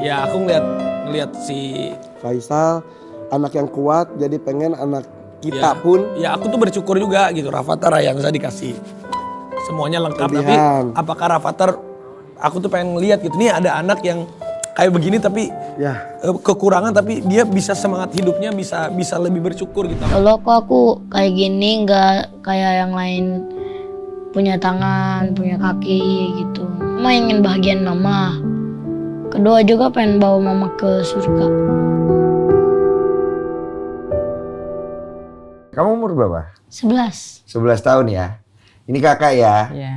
Ya aku ngeliat si Faisal anak yang kuat, jadi pengen anak kita pun. Ya aku tuh bersyukur juga gitu, Rafathar Rayansa dikasih semuanya lengkap. Tapi apakah Rafathar, aku tuh pengen ngeliat gitu, nih ada anak yang kayak begini tapi kekurangan, tapi dia bisa semangat hidupnya, bisa lebih bersyukur gitu. Kalau kok aku kayak gini nggak kayak yang lain punya tangan, punya kaki gitu. Mama ingin bahagian mama. Kedua juga pengen bawa mama ke surga. Kamu umur berapa? 11. 11 tahun ya? Ini kakak ya? Iya.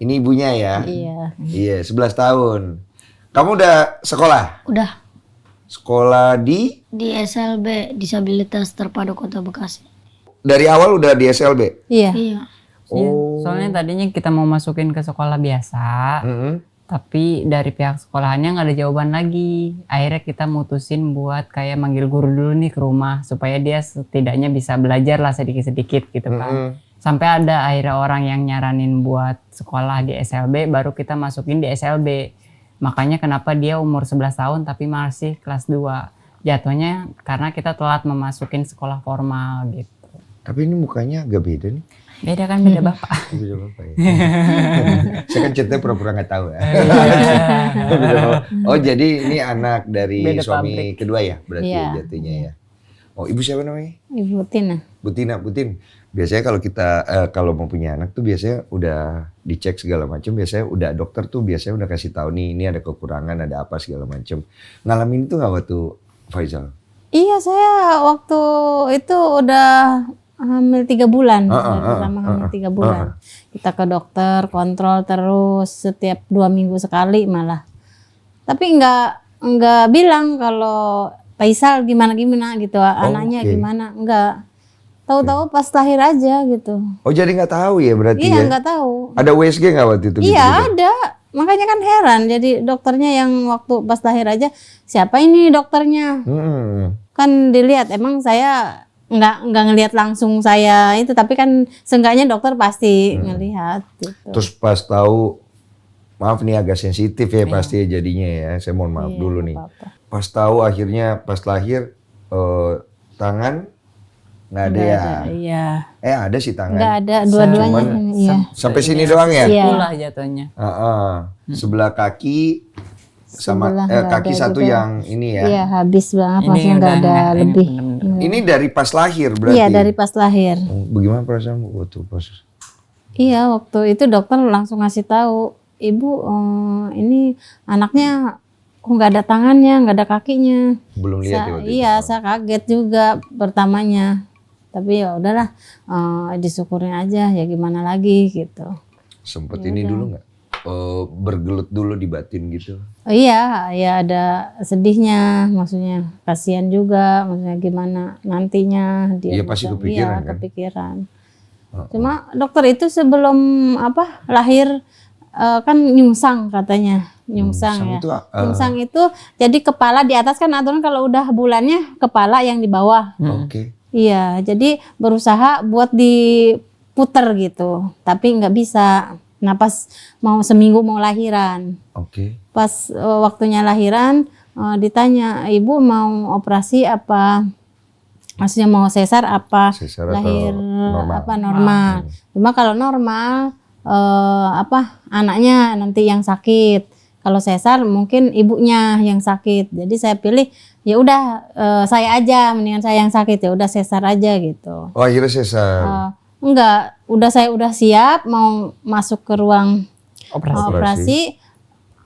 Ini ibunya ya? Iya. Iya, 11 tahun. Kamu udah sekolah? Udah Sekolah di SLB, Disabilitas Terpadu Kota Bekasi. dari awal udah di SLB? Iya. Iya. Oh. Soalnya tadinya kita mau masukin ke sekolah biasa, tapi dari pihak sekolahannya nggak ada jawaban lagi. Akhirnya kita mutusin buat kayak manggil guru dulu nih ke rumah supaya dia setidaknya bisa belajar lah sedikit-sedikit gitu kan. Sampai ada akhirnya orang yang nyaranin buat sekolah di SLB, baru kita masukin di SLB. Makanya kenapa dia umur 11 tahun tapi masih kelas 2. Jatuhnya karena kita telat memasukin sekolah formal gitu. Tapi ini mukanya agak beda nih. Beda kan, beda bapak. Beda bapak ya. Saya kan ceritanya pura-pura nggak tahu ya. Oh jadi ini anak dari Beda suami pabrik. kedua ya berarti Iya. jatuhnya ya. Oh ibu siapa namanya? Ibu Tina. Butin. Biasanya kalau kita kalau mau punya anak tuh biasanya udah dicek segala macam. Biasanya udah dokter tuh biasanya udah kasih tahu nih ini ada kekurangan, ada apa segala macam. Ngalamin itu nggak waktu Faisal? Iya, saya waktu itu udah hamil 3 bulan. Pertama hamil 3 bulan. Kita ke dokter, kontrol terus setiap 2 minggu sekali malah. Tapi nggak bilang kalau Faisal gimana gitu, anaknya gimana, enggak. Tahu-tahu pas lahir aja gitu. Oh jadi nggak tahu ya berarti Iya, ya? nggak tahu. Ada USG nggak waktu itu? Iya, gitu-gitu? ada. Makanya kan heran. Jadi dokternya yang waktu pas lahir aja, siapa ini dokternya? Kan dilihat, emang saya nggak ngelihat langsung saya itu, tapi kan seenggaknya dokter pasti ngelihat. Gitu. Terus pas tahu, maaf nih agak sensitif ya pasti jadinya ya. Saya mohon maaf dulu nih. Apa-apa. Pas tahu akhirnya pas lahir tangan nggak ada ya? Iya. Ada sih tangan. Nggak ada, dua-duanya. Cuman Iya. sampai sini doang ya? Iya. Itulah jatuhnya. Sebelah kaki sama Sebelah nggak kaki ada satu juga. yang ini ya. Iya, habis banget, Ini maksudnya nggak udah ada nggak, ini lebih. bener-bener. Ini dari pas lahir berarti? Iya, dari pas lahir. Bagaimana perasaan waktu pas? Iya, waktu itu dokter langsung ngasih tahu, Ibu, ini anaknya kok nggak ada tangannya, nggak ada kakinya. Belum lihat ya waktu itu? Iya, saya kaget juga pertamanya. Tapi ya udahlah, disyukurin aja, ya gimana lagi gitu. Sempet ini dulu nggak? Bergelut dulu di batin gitu? Oh iya, ya ada sedihnya, maksudnya kasihan juga, maksudnya gimana nantinya dia. Iya, pasti bisa- kepikiran iya, kan? kepikiran. Cuma dokter itu sebelum lahir kan nyungsang katanya, nyungsang ya. Itu, Nyungsang itu jadi kepala di atas, kan aturan kalau udah bulannya kepala yang di bawah. Oke. Iya, jadi berusaha buat diputer gitu, tapi nggak bisa. Nah pas mau seminggu mau lahiran, Oke. pas waktunya lahiran ditanya, Ibu mau operasi apa? Maksudnya mau sesar apa? Sesar atau lahir normal? apa normal? Cuma kalau normal anaknya nanti yang sakit. Kalau sesar mungkin ibunya yang sakit. Jadi saya pilih ya udah saya aja, mendingan saya yang sakit, ya udah sesar aja gitu. Oh akhirnya sesar. Enggak, saya udah siap mau masuk ke ruang operasi.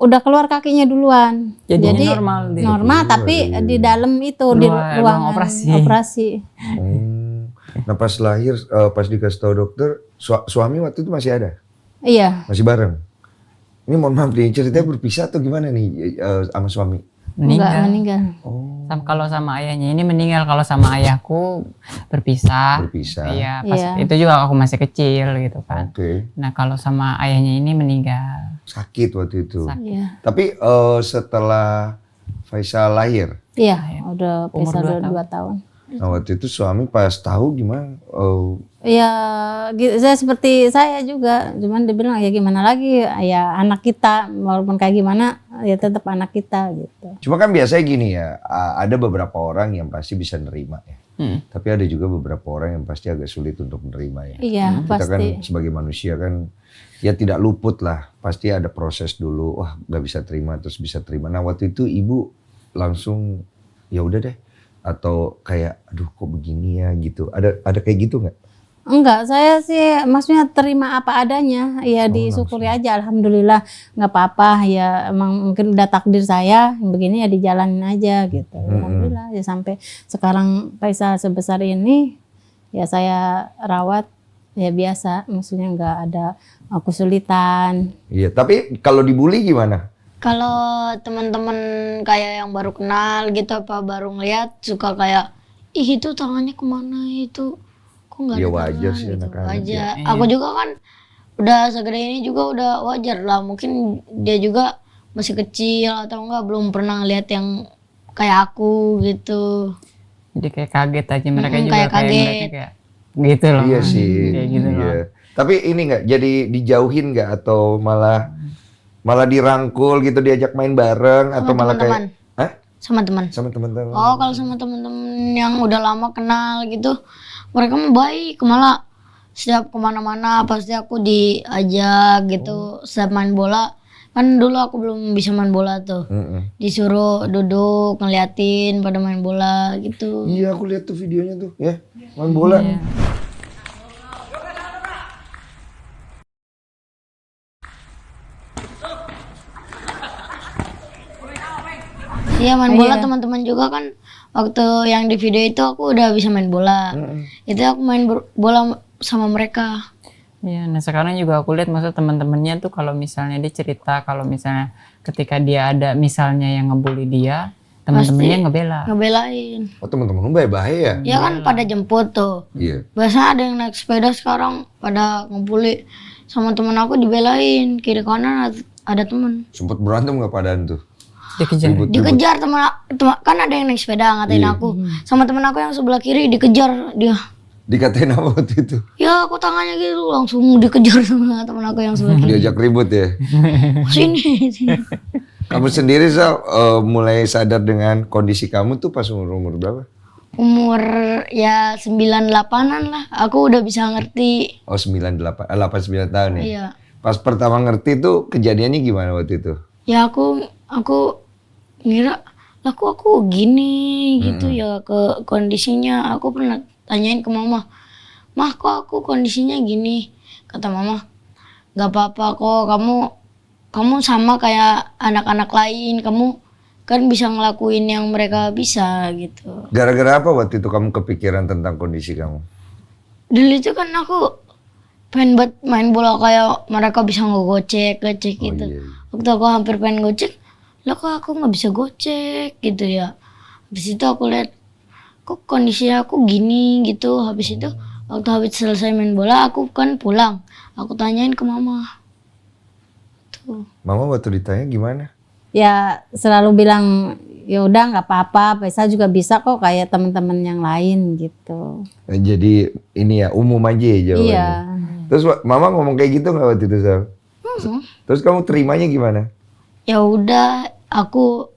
Udah keluar kakinya duluan. Jadinya Jadi normal tapi di dalam itu di ruang operasi. Nah pas lahir, pas dikasih tahu dokter, suami waktu itu masih ada? Iya. Masih bareng? Ini mohon maaf nih, ceritanya berpisah atau gimana nih sama suami? Meninggal. Kalau sama ayahnya ini meninggal, kalau sama ayahku berpisah. Iya, pas itu juga aku masih kecil gitu kan. Oke. Nah kalau sama ayahnya ini meninggal. Sakit waktu itu. Iya. Tapi setelah Faisal lahir, Iya, udah Umur Faisal 2 2 tahun. Nah waktu itu suami pas tahu gimana? Oh. Ya, saya seperti saya juga, cuman dia bilang ya gimana lagi, ya anak kita, walaupun kayak gimana, ya tetap anak kita gitu. Cuma kan biasanya gini ya, ada beberapa orang yang pasti bisa nerima ya. Tapi ada juga beberapa orang yang pasti agak sulit untuk menerima ya. Iya, Kita pasti. kan sebagai manusia kan ya tidak luput lah, pasti ada proses dulu, wah nggak bisa terima terus bisa terima. Nah waktu itu ibu langsung ya udah deh, atau kayak aduh kok begini ya gitu, ada kayak gitu nggak? Enggak, saya sih maksudnya terima apa adanya, ya disyukuri aja, alhamdulillah nggak apa-apa, ya emang mungkin udah takdir saya yang begini ya dijalanin aja gitu. Alhamdulillah ya sampai sekarang Faisal sebesar ini ya saya rawat ya biasa, maksudnya nggak ada kesulitan. Iya, tapi kalau dibully gimana? Kalau teman-teman kayak yang baru kenal gitu apa baru ngeliat suka kayak ih itu tangannya kemana itu kok nggak ada Ya wajar tangan sih gitu. anak-anak Wajar. Aku juga kan udah segede ini juga udah wajar lah, mungkin dia juga masih kecil atau enggak belum pernah ngeliat yang kayak aku gitu. Jadi kayak kaget aja mereka juga kayak kaget. mereka kayak gitu loh. Iya sih. Kayak gitu Iya. loh. Tapi ini nggak jadi dijauhin nggak atau malah dirangkul gitu, diajak main bareng atau malah teman-teman. kayak Hah? Sama teman. Sama teman-teman. Oh, kalau sama temen-temen yang udah lama kenal gitu, mereka mah baik. Malah setiap kemana-mana pasti aku diajak gitu. Setiap main bola, kan dulu aku belum bisa main bola tuh. Disuruh duduk ngeliatin pada main bola gitu. Iya, aku lihat tuh videonya tuh, ya main bola. Iya. Iya main bola teman-teman juga kan. Waktu yang di video itu aku udah bisa main bola. Itu aku main bola sama mereka. Iya, nah sekarang juga aku lihat maksud teman-temannya tuh kalau misalnya dia cerita kalau misalnya ketika dia ada misalnya yang ngebully dia, teman-temannya ngebela. Ngebelain. Oh teman-teman lu bahaya. Ya kan pada jemput tuh. Iya. Biasanya ada yang naik sepeda sekarang pada ngebully sama temen aku dibelain. Kiri kanan ada temen. Sempet berantem nggak padaan tuh? Dikejar. Dikejar teman kan ada yang naik sepeda ngatain aku. Sama temen aku yang sebelah kiri dikejar dia. Dikatain apa waktu itu? Ya aku tangannya gitu langsung dikejar sama temen aku yang sebelah kiri. Diajak ribut ya? Sini. Kamu sendiri Sal, mulai sadar dengan kondisi kamu tuh pas umur berapa? Umur ya 98-an lah. Aku udah bisa ngerti. Oh 8 9 tahun ya? Iya. Pas pertama ngerti tuh kejadiannya gimana waktu itu? Ya aku ngira lah kok aku gini gitu ya ke kondisinya. Aku pernah tanyain ke mama, "Mah kok aku kondisinya gini?" Kata mama, "Gak apa-apa kok, kamu sama kayak anak-anak lain, kamu kan bisa ngelakuin yang mereka bisa gitu." Gara-gara apa waktu itu kamu kepikiran tentang kondisi kamu? Dulu itu kan aku pengen buat main bola kayak mereka bisa ngegocek gitu. Iya. Waktu aku hampir pengen gocek, lah kok aku nggak bisa gocek gitu ya. Habis itu aku lihat kok kondisi aku gini gitu. Habis itu waktu habis selesai main bola aku kan pulang. Aku tanyain ke mama. Tuh. Mama waktu ditanya gimana? Ya selalu bilang ya udah nggak apa-apa, Faisal juga bisa kok kayak teman-teman yang lain gitu. Jadi ini ya umum aja ya jawabannya. Iya. Terus mama ngomong kayak gitu nggak waktu itu Sal? Terus kamu terimanya gimana? Ya udah aku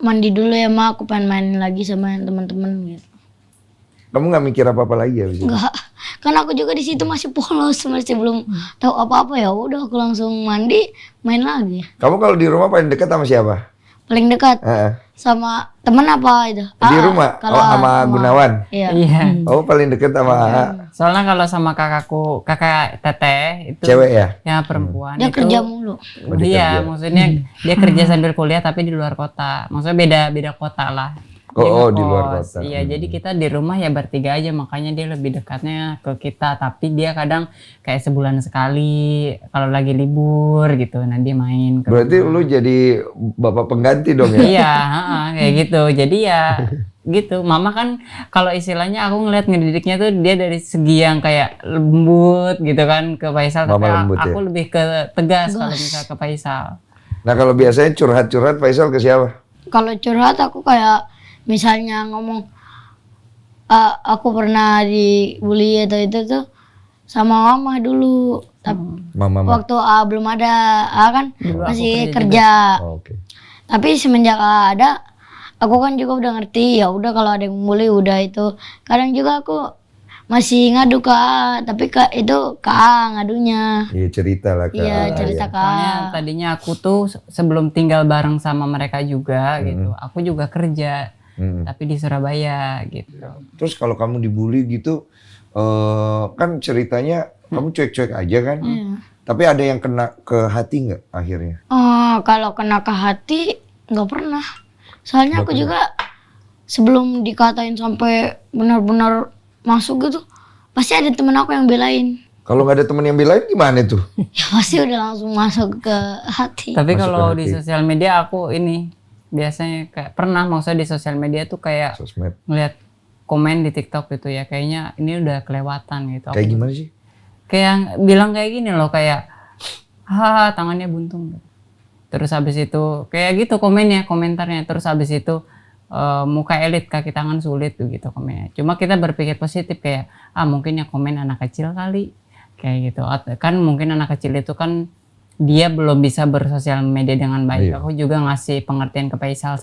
mandi dulu ya Ma, aku pengen main lagi sama teman-teman gitu. Kamu nggak mikir apa-apa lagi ya? Enggak, kan aku juga di situ masih polos, masih belum tahu apa-apa. Ya udah aku langsung mandi, main lagi. Kamu kalau di rumah paling dekat sama siapa? Paling dekat sama teman apa itu? Di rumah? Kalau sama Gunawan? Iya. Iya. Oh paling dekat sama Soalnya kalau sama kakak teteh itu cewek ya? yang perempuan Dia itu kerja mulu. iya, maksudnya dia kerja sambil kuliah tapi di luar kota. Maksudnya beda kota lah. Oh, Dia di luar ngekos. kota. Iya, jadi kita di rumah ya bertiga aja, makanya dia lebih dekatnya ke kita. Tapi dia kadang kayak sebulan sekali kalau lagi libur gitu, nah dia main ke Berarti lu jadi bapak pengganti dong ya? Iya, kayak gitu. Jadi ya gitu. Mama kan kalau istilahnya aku ngeliat ngedidiknya tuh dia dari segi yang kayak lembut gitu kan ke Faisal. Mama Tapi lembut aku ya? lebih ke tegas kalau misal ke Faisal. Nah kalau biasanya curhat-curhat Faisal ke siapa? Kalau curhat aku kayak misalnya ngomong, aku pernah dibully atau itu tuh sama mama dulu. Mama. Waktu belum ada kan Dulu aku masih kerja kerja. Oh, oke. Tapi semenjak ada, aku kan juga udah ngerti ya udah kalau ada yang bully udah itu. Kadang juga aku masih ngadu ke A, tapi itu ke A ngadunya. Iya cerita lah Kak. Iya cerita ke A. Soalnya tadinya aku tuh sebelum tinggal bareng sama mereka juga gitu, aku juga kerja, tapi di Surabaya gitu. Terus kalau kamu dibully gitu, kan ceritanya kamu cuek-cuek aja kan? Tapi ada yang kena ke hati nggak akhirnya? Kalau kena ke hati nggak pernah. Soalnya aku juga sebelum dikatain sampai benar-benar masuk gitu, pasti ada temen aku yang belain. Kalau nggak ada temen yang belain gimana tuh? Ya pasti udah langsung masuk ke hati. Tapi Masuk kalau ke di hati. sosial media aku ini biasanya kayak pernah maksudnya di sosial media tuh kayak Sosmed. ngeliat komen di TikTok gitu ya, kayaknya ini udah kelewatan gitu. Kayak Aku gimana sih? kayak bilang kayak gini loh, kayak haha tangannya buntung. Terus habis itu kayak gitu komentarnya. Terus habis itu muka elit kaki tangan sulit gitu komennya. Cuma kita berpikir positif kayak mungkin yang komen anak kecil kali kayak gitu. Kan mungkin anak kecil itu kan dia belum bisa bersosial media dengan baik. Iya. Aku juga ngasih pengertian ke Faisal.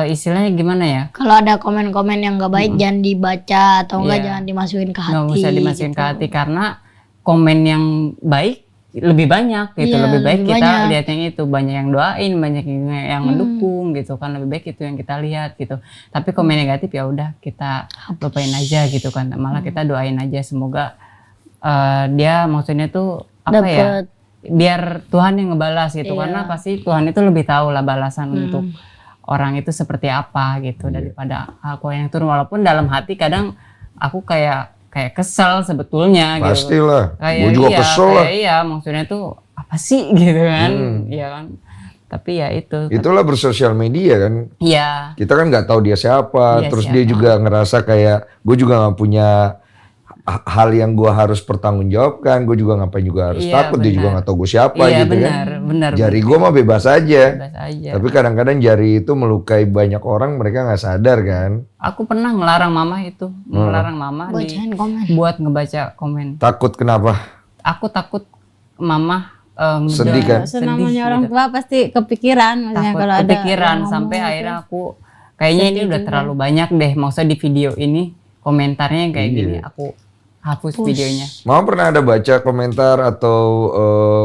Istilahnya gimana ya? Kalau ada komen-komen yang nggak baik jangan dibaca atau enggak Iya. jangan dimasukin ke hati. Nggak usah dimasukin ke gitu. hati karena komen yang baik lebih banyak gitu. Iya, lebih baik lebih kita banyak. lihat yang itu, banyak yang doain, banyak yang mendukung gitu kan, lebih baik itu yang kita lihat gitu. Tapi komen negatif ya udah kita lupain aja gitu kan. Malah kita doain aja semoga dia maksudnya tuh apa ya? Dapet. Biar Tuhan yang ngebalas gitu, Iya. karena pasti Tuhan itu lebih tahu lah balasan untuk orang itu seperti apa gitu daripada aku yang turun. Walaupun dalam hati kadang aku kayak kesel sebetulnya gitu. Pastilah. Kayak Gue juga kesel lah. Iya, maksudnya tuh apa sih gitu kan? Iya kan. Tapi ya itu. Itulah bersosial media kan. Iya. Kita kan nggak tahu dia siapa. Dia Terus dia siapa. juga ngerasa kayak gue juga nggak punya hal yang gue harus pertanggungjawabkan. Gue juga ngapain juga harus Iya, takut. Dia juga benar. nggak tahu gue siapa Iya, gitu benar, kan. benar. Jari gue mah bebas aja. Bebas aja. Tapi kadang-kadang jari itu melukai banyak orang, mereka nggak sadar kan. Aku pernah ngelarang mama itu, ngelarang mama Bacain komen. buat ngebaca komen. Takut kenapa? Aku takut mama Sedih kan? Senamanya orang tua pasti kepikiran, maksudnya takut kalau ada kepikiran yang sampai ngomong akhirnya aku kayaknya ini udah terlalu banyak deh, maksudnya di video ini komentarnya yang kayak gini aku hapus videonya. Mama pernah ada baca komentar atau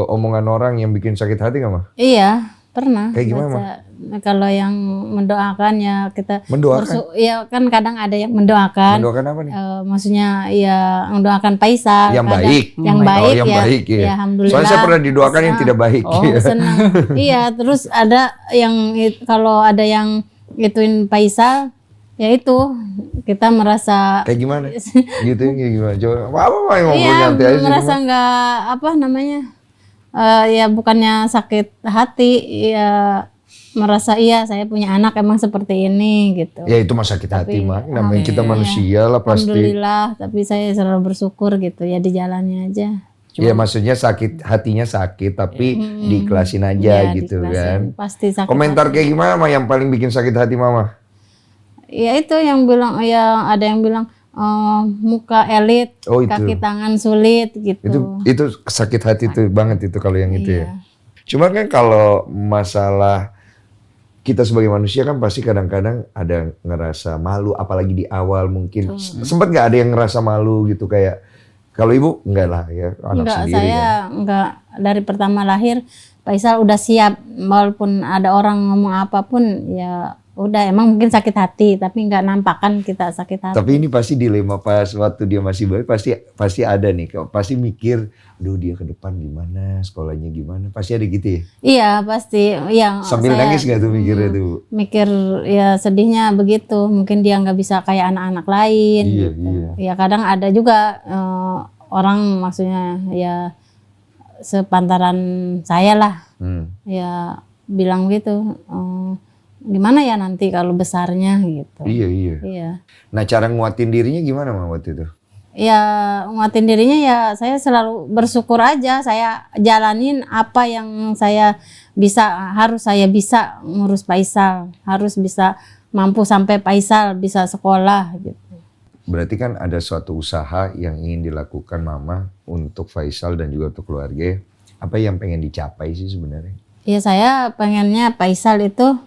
omongan orang yang bikin sakit hati nggak, Ma? Iya, pernah. Kayak gimana, baca. Kalau yang mendoakan ya kita Mendoakan? ya kan kadang ada yang mendoakan. Mendoakan apa nih? Maksudnya ya mendoakan Faisal. Yang kadang- baik. Yang Oh, baik yang ya. baik ya. Ya, alhamdulillah. Soalnya saya pernah didoakan yang tidak baik. Oh, Iya. Senang. Iya, terus ada yang kalau ada yang ituin Faisal, ya itu kita merasa Kayak gimana? Gitu kayak gimana? Coba apa yang ngomong iya nyantai aja sih. merasa nggak apa namanya ya bukannya sakit hati ya merasa iya saya punya anak emang seperti ini gitu. Ya itu mah sakit hati mah. Namanya kita manusia lah pasti. Alhamdulillah, tapi saya selalu bersyukur gitu ya di jalannya aja. Ya maksudnya sakit hatinya sakit tapi diikhlasin aja Ya, gitu diikhlasin. kan. Pasti sakit. Komentar kayak gimana mah yang paling bikin sakit hati mama? Ya itu yang bilang ya ada yang bilang muka elit, Oh, itu. kaki tangan sulit gitu. Itu sakit hati tuh banget itu kalau yang itu Iya. ya. Cuman kan kalau masalah kita sebagai manusia kan pasti kadang-kadang ada ngerasa malu, apalagi di awal mungkin. Sempat nggak ada yang ngerasa malu gitu kayak kalau ibu enggak lah ya anak Enggak, sendiri saya kan. enggak dari pertama lahir Faisal udah siap walaupun ada orang ngomong apapun ya udah emang mungkin sakit hati tapi enggak nampakkan kita sakit hati. Tapi ini pasti dilema pas waktu dia masih bayi pasti ada nih, pasti mikir, aduh dia ke depan gimana, sekolahnya gimana, pasti ada gitu ya. Iya pasti yang Sambil saya nangis nggak tuh mikirnya tuh? mikir ya sedihnya begitu mungkin dia nggak bisa kayak anak-anak lain. Iya, gitu. iya. Ya kadang ada juga orang maksudnya ya sepantaran saya lah ya bilang gitu. Gimana ya nanti kalau besarnya gitu. Iya, iya. Iya. Nah cara nguatin dirinya gimana mah waktu itu? Ya nguatin dirinya ya saya selalu bersyukur aja saya jalanin apa yang saya bisa harus saya bisa ngurus Faisal harus bisa mampu sampai Faisal bisa sekolah gitu. Berarti kan ada suatu usaha yang ingin dilakukan Mama untuk Faisal dan juga untuk keluarga. Apa yang pengen dicapai sih sebenarnya? Ya saya pengennya Faisal itu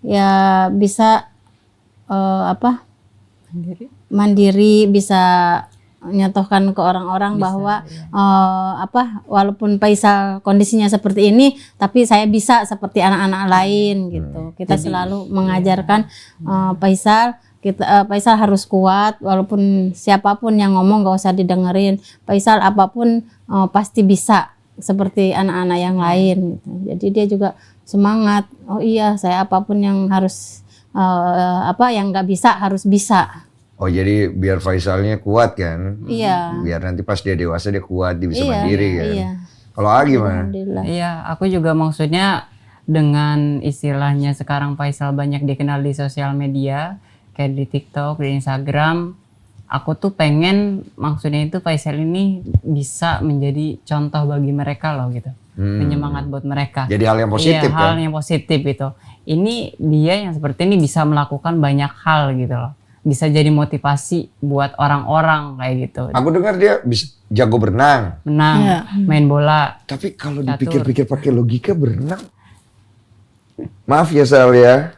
ya bisa mandiri, bisa menyatakan ke orang-orang bahwa walaupun Faisal kondisinya seperti ini, tapi saya bisa seperti anak-anak lain gitu. Kita selalu mengajarkan Faisal harus kuat, walaupun siapapun yang ngomong gak usah didengerin. Faisal apapun pasti bisa seperti anak-anak yang lain gitu. Jadi dia juga semangat. Oh iya, saya apapun yang harus yang nggak bisa harus bisa. Oh jadi biar Faisalnya kuat kan? Iya. Biar nanti pas dia dewasa dia kuat, dia bisa mandiri kan? Iya. Kalau gimana? Iya, aku juga maksudnya dengan istilahnya sekarang Faisal banyak dikenal di sosial media, kayak di TikTok, di Instagram. Aku tuh pengen maksudnya itu Faisal ini bisa menjadi contoh bagi mereka loh gitu. Penyemangat buat mereka. Jadi hal yang positif kan? Hal yang positif itu. Ini dia yang seperti ini bisa melakukan banyak hal gitu loh. Bisa jadi motivasi buat orang-orang kayak gitu. Aku dengar dia bisa jago berenang. Main bola. Tapi kalau dipikir-pikir pakai logika berenang. Maaf ya Sal ya.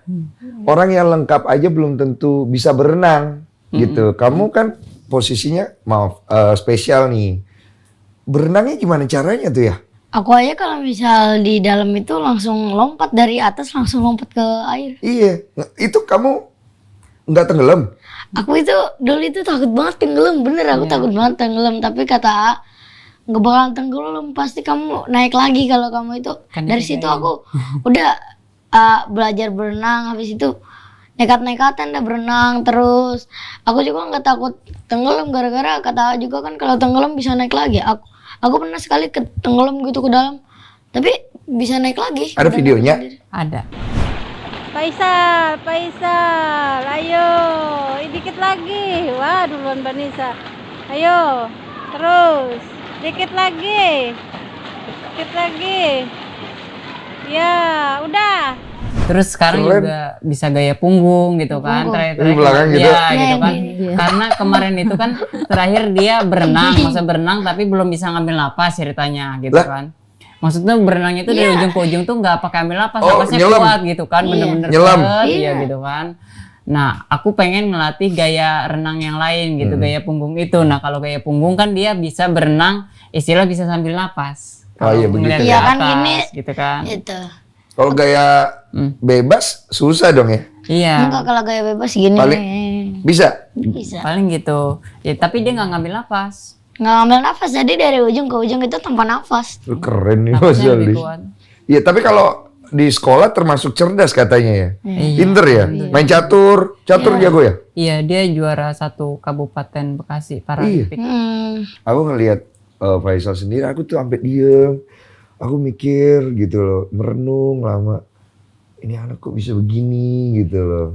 Orang yang lengkap aja belum tentu bisa berenang gitu. Kamu kan posisinya spesial nih. Berenangnya gimana caranya tuh ya? Aku aja kalau misal di dalam itu langsung lompat dari atas, langsung lompat ke air. Iya. Itu kamu nggak tenggelam? Aku itu dulu itu takut banget tenggelam, bener aku takut banget tenggelam. Tapi kata A, nggak bakalan tenggelam, pasti kamu naik lagi kalau kamu itu. Dari situ aku udah belajar berenang, habis itu nekat-nekatan dah berenang terus. Aku juga nggak takut tenggelam gara-gara kata A juga kan kalau tenggelam bisa naik lagi. Aku pernah sekali tenggelam gitu ke dalam, tapi bisa naik lagi. Ada videonya? Ada. Faisal, ayo, dikit lagi. Wah, duluan Vanessa. Ayo, terus, dikit lagi. Ya, udah. Terus sekarang juga bisa gaya punggung gitu kan, terakhir belakang gitu. Ya, gitu kan. Karena kemarin itu kan terakhir dia berenang, masa berenang tapi belum bisa ngambil napas ceritanya gitu kan. Maksudnya berenangnya itu dari ujung ke ujung tuh nggak pakai ambil napas, napasnya kuat gitu kan, bener-bener kuat, iya gitu kan. Nah, aku pengen ngelatih gaya renang yang lain gitu, gaya punggung itu. Nah, kalau gaya punggung kan dia bisa berenang, istilah bisa sambil napas. Oh iya begitu. Iya kan gini, gitu kan. itu. Kalau gaya bebas susah dong ya? Iya. Enggak, kalau gaya bebas gini. Bisa? Bisa. Paling gitu. Ya, tapi dia nggak ngambil napas. Nggak ngambil nafas, jadi dari ujung ke ujung itu tanpa nafas. Keren nih Mas Napasnya Aldi. lebih kuat. Iya, tapi kalau di sekolah termasuk cerdas katanya ya. Pinter ya? Main catur jago ya? Iya, dia juara 1 Kabupaten Bekasi Paralimpik. Aku ngelihat Faisal sendiri, aku tuh sampai diem. Aku mikir gitu loh, merenung lama. Ini anak kok bisa begini gitu loh.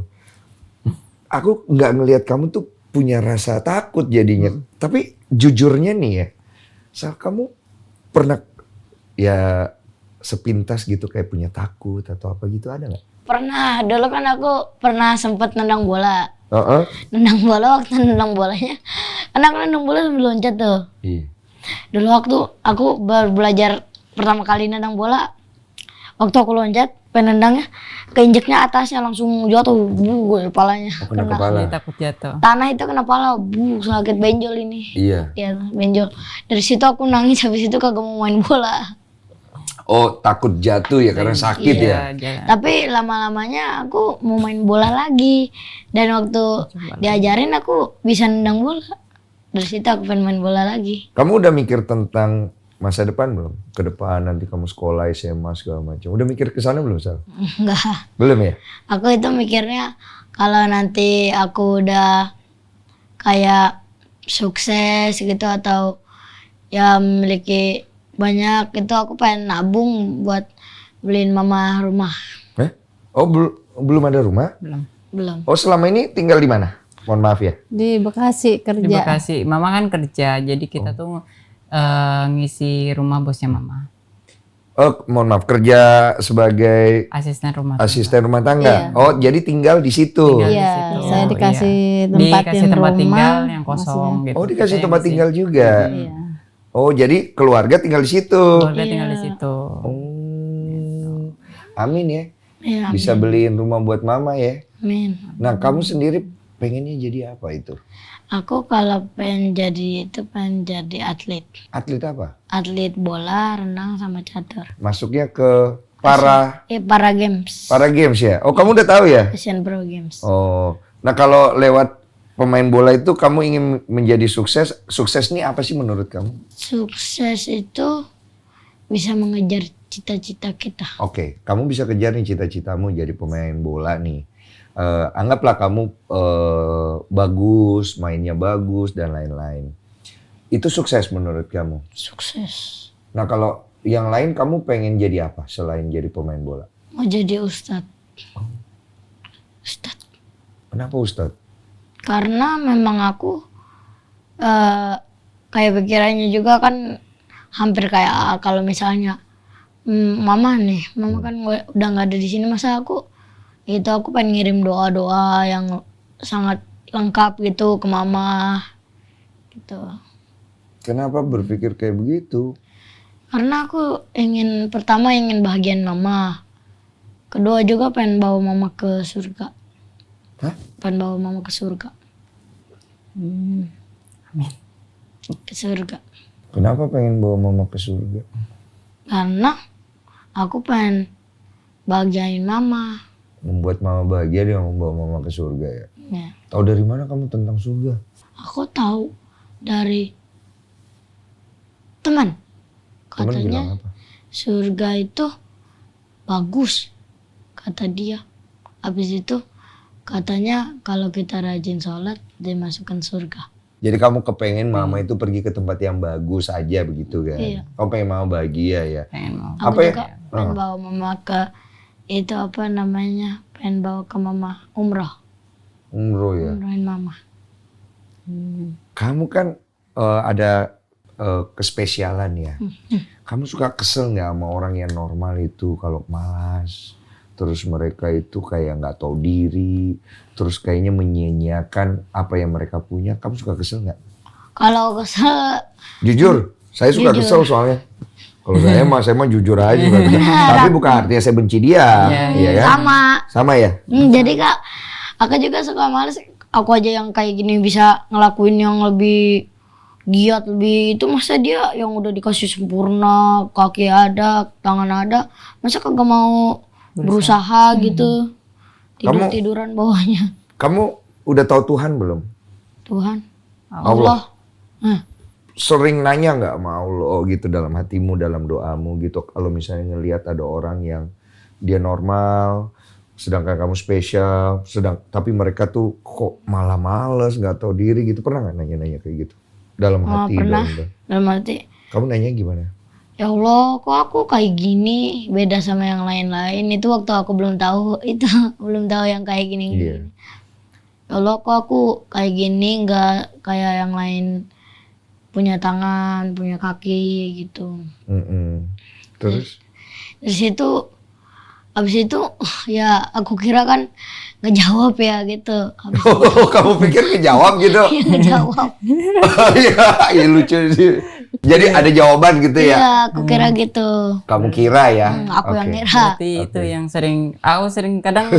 Aku nggak ngelihat kamu tuh punya rasa takut jadinya. Tapi jujurnya nih ya, Sal, kamu pernah ya sepintas gitu kayak punya takut atau apa gitu, ada nggak? Pernah, dulu kan aku pernah sempet nendang bola. Nendang bola, waktu nendang bolanya. Karena aku nendang bola sambil loncat tuh. Iya. Dulu waktu aku baru belajar pertama kali nendang bola, waktu aku loncat, penendangnya keinjeknya atasnya langsung jatuh, kepalanya. Kena kepala. Dia takut jatuh. Tanah itu kena kepala, sakit benjol ini. Iya. Iya, benjol. Dari situ aku nangis, habis itu kagak mau main bola. Oh, takut jatuh ya karena sakit ya? Tapi lama-lamanya aku mau main bola lagi. Dan waktu diajarin aku bisa nendang bola. Dari situ aku pengen main bola lagi. Kamu udah mikir tentang masa depan belum? Ke depan nanti kamu sekolah, SMA segala macam. Udah mikir ke sana belum, Sal? Enggak. Belum ya? Aku itu mikirnya kalau nanti aku udah kayak sukses gitu atau ya memiliki banyak, itu aku pengen nabung buat beliin mama rumah. Oh, belum ada rumah? Belum. Oh, selama ini tinggal di mana? Mohon maaf ya. Di Bekasi kerja. Di Bekasi. Mama kan kerja, jadi kita tuh ngisi rumah bosnya mama. Mohon maaf, kerja sebagai asisten rumah tangga. Iya. Oh, jadi tinggal di situ. Tinggal di Iya, situ. saya dikasih Dikasih tempat rumah, tinggal yang kosong gitu. Oh, dikasih Saya tempat ngisi. tinggal juga. Iya. Oh, jadi keluarga tinggal di situ. Keluarga tinggal di situ. Oh, amin ya. Ya, Bisa beliin rumah buat mama ya. amin. Nah, kamu sendiri pengennya jadi apa itu? Aku kalau pengen jadi atlet. Atlet apa? Atlet bola, renang, sama catur. Masuknya ke para Para games. ya. Oh, kamu udah tahu ya? Asian Pro Games. Oh, nah kalau lewat pemain bola itu kamu ingin menjadi sukses. Sukses nih apa sih menurut kamu? Sukses itu bisa mengejar cita-cita kita. Oke, kamu bisa kejar nih cita-citamu jadi pemain bola nih. Anggaplah kamu bagus, mainnya bagus dan lain-lain. Itu sukses menurut kamu? Sukses. Nah kalau yang lain kamu pengen jadi apa selain jadi pemain bola? Mau jadi ustadz. Ustadz. Kenapa Ustadz? Karena memang aku kayak pikirannya juga kan hampir kayak kalau misalnya mama kan udah nggak ada di sini, masa aku pengen ngirim doa-doa yang sangat lengkap gitu ke mama gitu. Kenapa berpikir kayak begitu? Karena aku pertama ingin bahagian mama, kedua juga pengen bawa mama ke surga. Hah? Pengen bawa mama ke surga. Amin. Ke surga. Kenapa pengen bawa mama ke surga? Karena aku pengen bahagiain mama. Membuat mama bahagia dia membawa mama ke surga ya. Ya. Tahu dari mana kamu tentang surga? Aku tahu dari teman. Teman Katanya bilang apa? surga itu bagus, kata dia. Habis itu katanya kalau kita rajin sholat dimasukkan surga. Jadi kamu kepengen mama itu pergi ke tempat yang bagus aja begitu kan? Iya. Kamu pengen mama bahagia ya? Pengen mau. Aku Apa ya? juga pengen bawa mama ke pengen bawa ke mama umroh. Umroh ya? Umrohin mama. Kamu kan ada kespesialan ya. Kamu suka kesel nggak sama orang yang normal itu kalau malas, terus mereka itu kayak nggak tahu diri, terus kayaknya menyia-nyiakan apa yang mereka punya. Kamu suka kesel nggak? Kalau kesel, Jujur, saya suka Jujur. kesel soalnya. Kalau saya mah jujur aja suka kesel. Tapi bukan artinya saya benci dia, iya kan? Sama ya. jadi kak, aku juga suka males. Aku aja yang kayak gini bisa ngelakuin yang lebih giat lebih itu, masa dia yang udah dikasih sempurna, kaki ada, tangan ada, masa kagak mau berusaha gitu, tiduran bawahnya. Kamu udah tahu Tuhan belum? Tuhan, Allah. Nah, Sering nanya nggak sama Allah gitu dalam hatimu, dalam doamu gitu, kalau misalnya ngelihat ada orang yang dia normal, sedangkan kamu spesial, tapi mereka tuh kok malah males, nggak tahu diri gitu, pernah nggak nanya-nanya kayak gitu dalam hati? pernah. Dalam hati, Kamu nanya gimana? ya Allah, kok aku kayak gini beda sama yang lain-lain. Itu waktu aku belum tahu belum tahu yang kayak gini. Iya. Ya Allah, kok aku kayak gini nggak kayak yang lain, punya tangan, punya kaki gitu. Terus? Dari situ, abis itu ya aku kira kan ngejawab ya gitu. Habis Oh, kamu pikir kejawab gitu? itu ngejawab. Iya, lucu sih. Jadi ada jawaban gitu ya? Iya, aku kira gitu. Kamu kira ya? Aku yang Oke. kira. Berarti itu yang aku sering kadang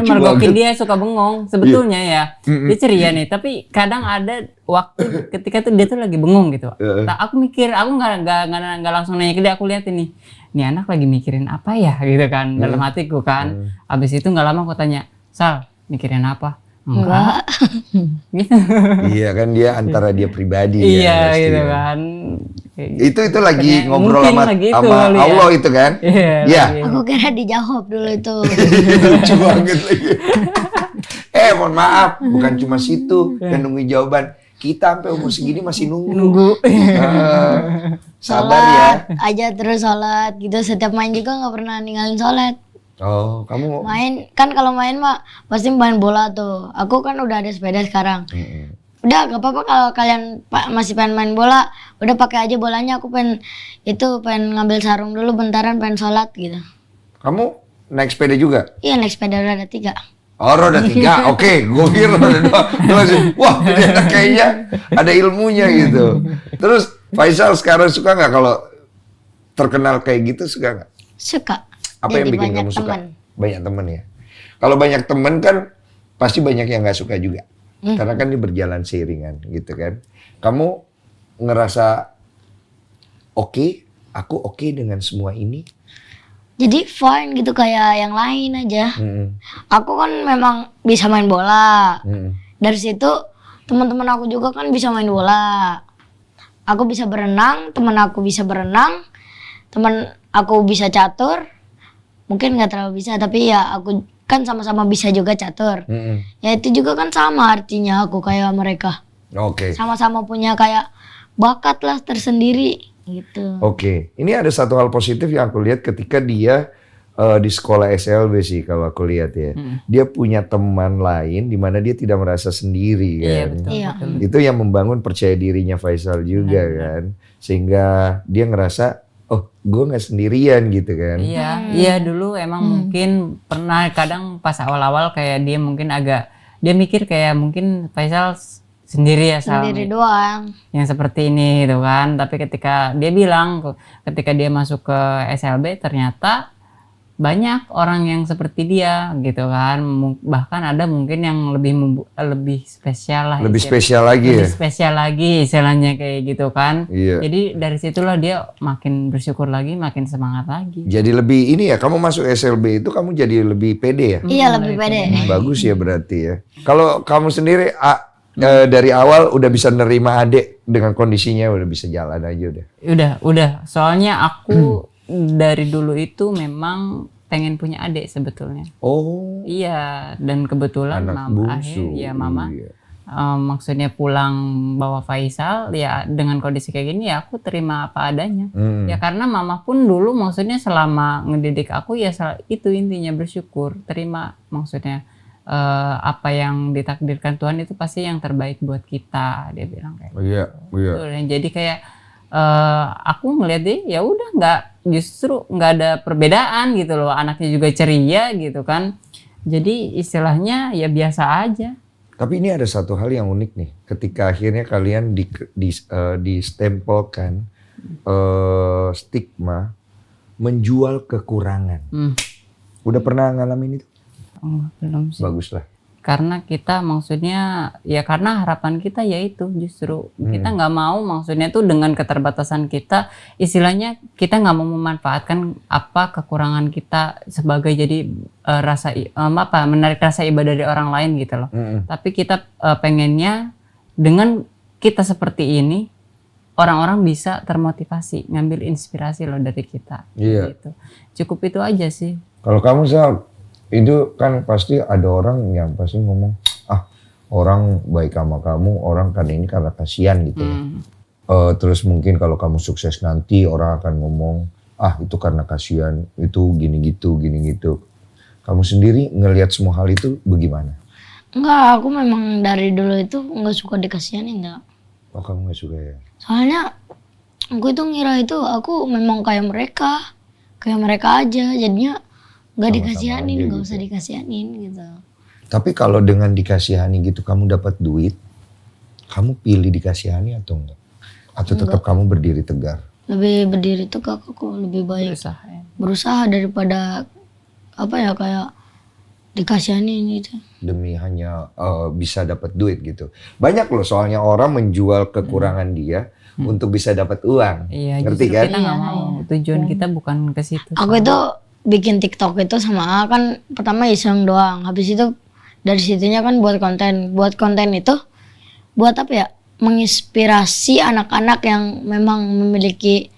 mergokin dia, suka bengong. Sebetulnya ya, dia ceria nih, tapi kadang ada waktu ketika tuh dia tuh lagi bengong gitu. Nah, aku mikir, aku nggak langsung nanya ke dia, aku lihat ini anak lagi mikirin apa ya gitu kan dalam hatiku kan. Abis itu nggak lama aku tanya, Sal, mikirin apa? Enggak. Gitu. Iya kan, dia antara dia pribadi Iya ya, pasti gitu ya. kan. Itu lagi Makanya ngobrol mungkin sama lagi itu sama kali ya. Allah itu kan? Iya. Iya. lagi. Aku kira dijawab dulu itu. Lucu banget lagi. Mohon maaf, bukan cuma situ yang nungguin jawaban. Kita sampai umur segini masih nunggu. Sabar ya. Sholat aja terus sholat gitu. Setiap main juga nggak pernah ninggalin sholat. Oh, kamu Main kan, kalau main mah pasti main bola tuh. Aku kan udah ada sepeda sekarang. udah gak apa-apa kalau kalian masih pengen main bola, udah pakai aja bolanya, aku pengen ngambil sarung dulu bentaran, pengen sholat gitu. Kamu naik sepeda juga? Iya, naik sepeda roda 3. Oh, roda 3, oke, gue kira roda 2. Wah, ini anak kayaknya ada ilmunya gitu. Terus Faisal sekarang suka nggak kalau terkenal kayak gitu, suka nggak? Suka. Apa yang Jadi bikin banyak kamu suka? teman. Banyak temen ya. Kalau banyak temen kan pasti banyak yang nggak suka juga. Karena kan ini berjalan seiringan gitu kan. Kamu ngerasa oke, aku oke dengan semua ini? Jadi fine gitu kayak yang lain aja. Aku kan memang bisa main bola. Dari situ teman-teman aku juga kan bisa main bola. Aku bisa berenang, teman aku bisa berenang, teman aku bisa catur. Mungkin nggak terlalu bisa, tapi ya aku kan sama-sama bisa juga catur. Ya itu juga kan sama artinya aku kayak mereka. Oke. Sama-sama punya kayak bakat lah tersendiri gitu. Oke, ini ada satu hal positif yang aku lihat ketika dia di sekolah SLB sih kalau aku lihat ya. Dia punya teman lain di mana dia tidak merasa sendiri kan. Iya betul. Iya. betul. Itu yang membangun percaya dirinya Faisal juga kan. Sehingga dia ngerasa, oh gue gak sendirian gitu kan. Iya dulu emang mungkin pernah kadang pas awal-awal kayak dia mungkin dia mikir kayak mungkin Faisal sendiri ya Sendiri doang. yang seperti ini gitu kan. Tapi ketika dia bilang ketika dia masuk ke SLB ternyata banyak orang yang seperti dia gitu kan. Bahkan ada mungkin yang lebih spesial lah. Lebih spesial lagi ya. Lebih spesial lagi istilahnya kayak gitu kan. Iya. Jadi dari situlah dia makin bersyukur lagi, makin semangat lagi. Jadi lebih ini ya, kamu masuk SLB itu kamu jadi lebih pede ya? Iya, lebih pede. Bagus ya berarti ya. Kalau kamu sendiri dari awal udah bisa nerima adik dengan kondisinya, udah bisa jalan aja udah. Udah. Soalnya aku dari dulu itu memang pengen punya adik sebetulnya. Oh. Iya, dan kebetulan Anak bungsu. mama Iya. maksudnya pulang bawa Faisal ya dengan kondisi kayak gini ya aku terima apa adanya. Ya karena mama pun dulu maksudnya selama ngedidik aku ya itu intinya bersyukur, terima maksudnya. Apa yang ditakdirkan Tuhan itu pasti yang terbaik buat kita, dia bilang kayak Iya. gitu. Jadi kayak aku ngeliat dia ya udah justru nggak ada perbedaan gitu loh, anaknya juga ceria gitu kan, jadi istilahnya ya biasa aja. Tapi ini ada satu hal yang unik nih, ketika akhirnya kalian distempelkan stigma menjual kekurangan. Udah pernah ngalamin itu? Oh, belum sih. Baguslah. Karena kita maksudnya ya karena harapan kita yaitu justru kita nggak mau maksudnya tuh dengan keterbatasan kita istilahnya kita nggak mau memanfaatkan apa kekurangan kita sebagai jadi menarik rasa ibadah dari orang lain gitu loh. Tapi kita pengennya dengan kita seperti ini orang-orang bisa termotivasi ngambil inspirasi loh dari kita. Iya. Gitu. Cukup itu aja sih. Kalau kamu Sal, itu kan pasti ada orang yang pasti ngomong, orang baik sama kamu, orang kan ini karena kasihan gitu ya. Terus mungkin kalau kamu sukses nanti orang akan ngomong, itu karena kasihan, itu gini gitu. Kamu sendiri ngelihat semua hal itu bagaimana? Enggak, aku memang dari dulu itu nggak suka dikasihani, enggak. Oh kamu gak suka ya? Soalnya aku itu ngira itu aku memang kayak mereka aja, jadinya nggak dikasihanin, nggak usah dikasihanin gitu. Tapi kalau dengan dikasihani gitu kamu dapat duit, kamu pilih dikasihani atau enggak? Atau tetap kamu berdiri tegar? Lebih berdiri tegak aku, lebih baik berusaha daripada kayak dikasihanin gitu. Demi hanya bisa dapat duit gitu. Banyak loh soalnya orang menjual kekurangan dia untuk bisa dapat uang. Iya, ngerti kan? Kita nggak mau, tujuan kita bukan ke situ. Aku itu bikin TikTok itu sama kan pertama iseng doang. Habis itu dari situnya kan buat konten. Buat konten itu buat apa ya? Menginspirasi anak-anak yang memang memiliki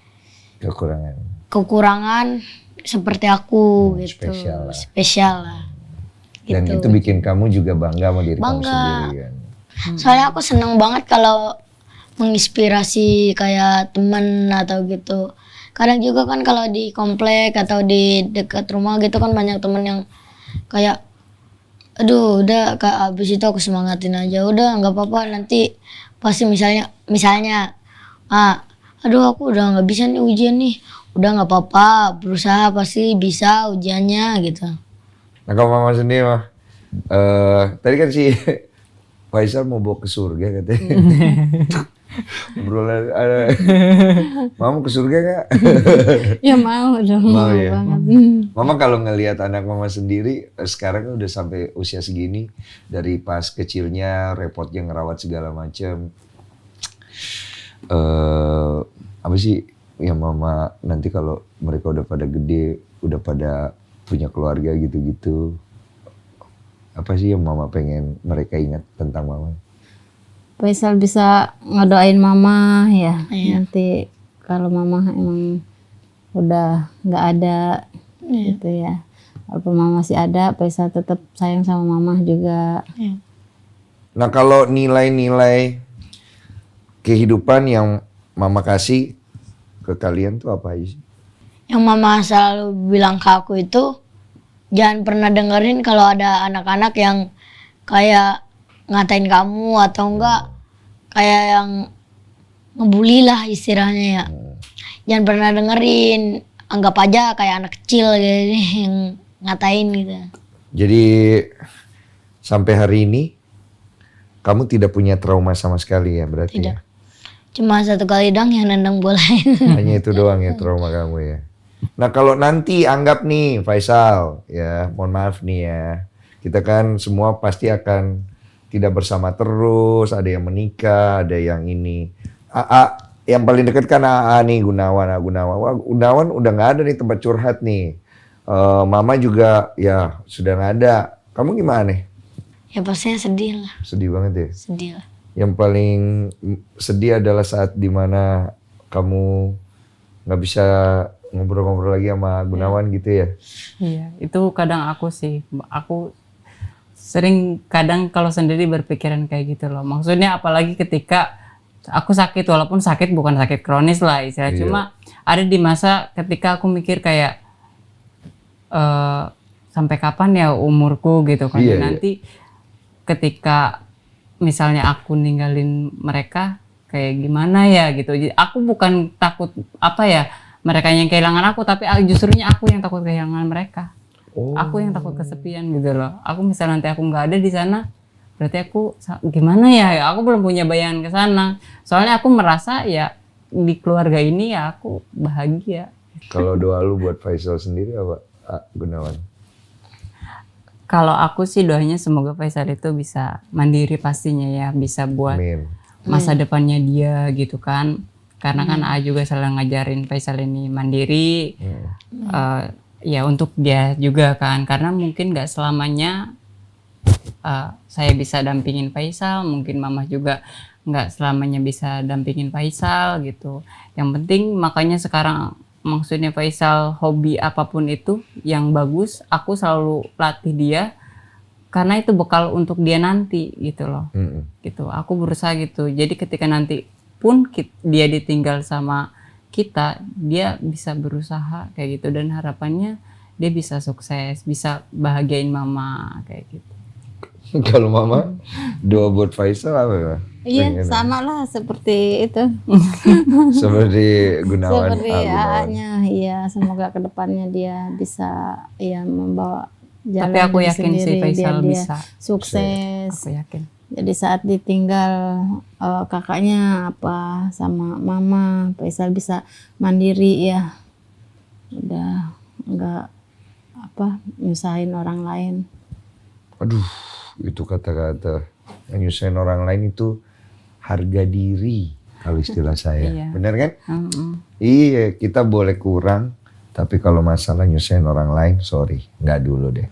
kekurangan seperti aku gitu. Spesial lah. Dan gitu. itu bikin kamu juga bangga sama diri kamu sendiri kan. Soalnya aku seneng banget kalau menginspirasi kayak teman atau gitu. Kadang juga kan kalau di komplek atau di dekat rumah gitu kan banyak temen yang kayak aduh udah Kak, abis itu aku semangatin aja, udah nggak apa-apa nanti pasti misalnya aduh aku udah nggak bisa nih ujian nih, udah nggak apa-apa, berusaha pasti bisa ujiannya gitu. Nah kalau mama sendiri mah, tadi kan si Faisal mau bawa ke surga katanya. Obrolan ada, mama ke surga gak? Ya mau dong, mau ya. banget. Mama kalau ngelihat anak mama sendiri sekarang kan udah sampai usia segini, dari pas kecilnya repotnya ngerawat segala macam. Apa sih yang mama nanti kalau mereka udah pada gede, udah pada punya keluarga gitu-gitu, apa sih yang mama pengen mereka ingat tentang mama? Faisal bisa ngedoain mama ya. Iya. Nanti kalau mama emang udah nggak ada gitu ya. Walaupun mama masih ada, Faisal tetap sayang sama mama juga. Nah kalau nilai-nilai kehidupan yang mama kasih ke kalian tuh apa aja sih? Yang mama selalu bilang ke aku itu, jangan pernah dengerin kalau ada anak-anak yang kayak ngatain kamu atau enggak kayak yang ngebully lah istilahnya ya. Jangan pernah dengerin, anggap aja kayak anak kecil gitu yang ngatain gitu. Jadi sampai hari ini kamu tidak punya trauma sama sekali ya berarti? Tidak. Ya? Cuma satu kali dong yang nendang bola. Hanya itu doang ya trauma kamu ya. Nah kalau nanti anggap nih Faisal ya, mohon maaf nih ya, kita kan semua pasti akan tidak bersama terus, ada yang menikah, ada yang ini. Yang paling dekat kan AA nih Gunawan. Wah, Gunawan udah nggak ada nih tempat curhat nih. Mama juga ya sudah nggak ada. Kamu gimana nih? Ya pastinya sedih lah. Sedih banget ya. Sedih lah. Yang paling sedih adalah saat dimana kamu nggak bisa ngobrol-ngobrol lagi sama Gunawan gitu ya. Iya, itu kadang aku sering kadang kalau sendiri berpikiran kayak gitu loh. Maksudnya apalagi ketika aku sakit, walaupun sakit bukan sakit kronis lah istilahnya. Iya. Cuma ada di masa ketika aku mikir kayak sampai kapan ya umurku gitu kan. Iya, Nanti ketika misalnya aku ninggalin mereka kayak gimana ya gitu. Jadi aku bukan takut mereka yang kehilangan aku, tapi justrunya aku yang takut kehilangan mereka. Aku yang takut kesepian gitu loh. Aku misalnya nanti aku nggak ada di sana, berarti aku gimana ya? Aku belum punya bayangan ke sana. Soalnya aku merasa ya di keluarga ini ya aku bahagia. Kalau doa lu buat Faisal sendiri apa, Gunawan? Kalau aku sih doanya semoga Faisal itu bisa mandiri pastinya ya, bisa buat masa depannya dia gitu kan. Karena kan A juga selalu ngajarin Faisal ini mandiri. Ya untuk dia juga kan, karena mungkin gak selamanya saya bisa dampingin Faisal, mungkin mama juga gak selamanya bisa dampingin Faisal gitu. Yang penting makanya sekarang maksudnya Faisal hobi apapun itu yang bagus, aku selalu latih dia karena itu bekal untuk dia nanti gitu loh. Gitu, aku berusaha gitu. Jadi ketika nanti pun dia ditinggal sama kita, dia bisa berusaha kayak gitu dan harapannya dia bisa sukses, bisa bahagiain mama kayak gitu. Kalau mama doa buat Faisal apa ya? Iya, sama lah seperti itu. Seperti Gunawan. Seperti AA-nya, iya, semoga kedepannya dia bisa ya membawa jalan. Tapi aku yakin sendiri, si Faisal biar dia bisa sukses. Aku yakin. Jadi saat ditinggal kakaknya apa sama mama, Faisal bisa mandiri ya. Udah nggak nyusahin orang lain. Aduh, itu kata-kata nyusahin orang lain itu harga diri kalau istilah saya. Iya. Bener kan? Iya, kita boleh kurang, tapi kalau masalah nyusahin orang lain, sorry, nggak dulu deh.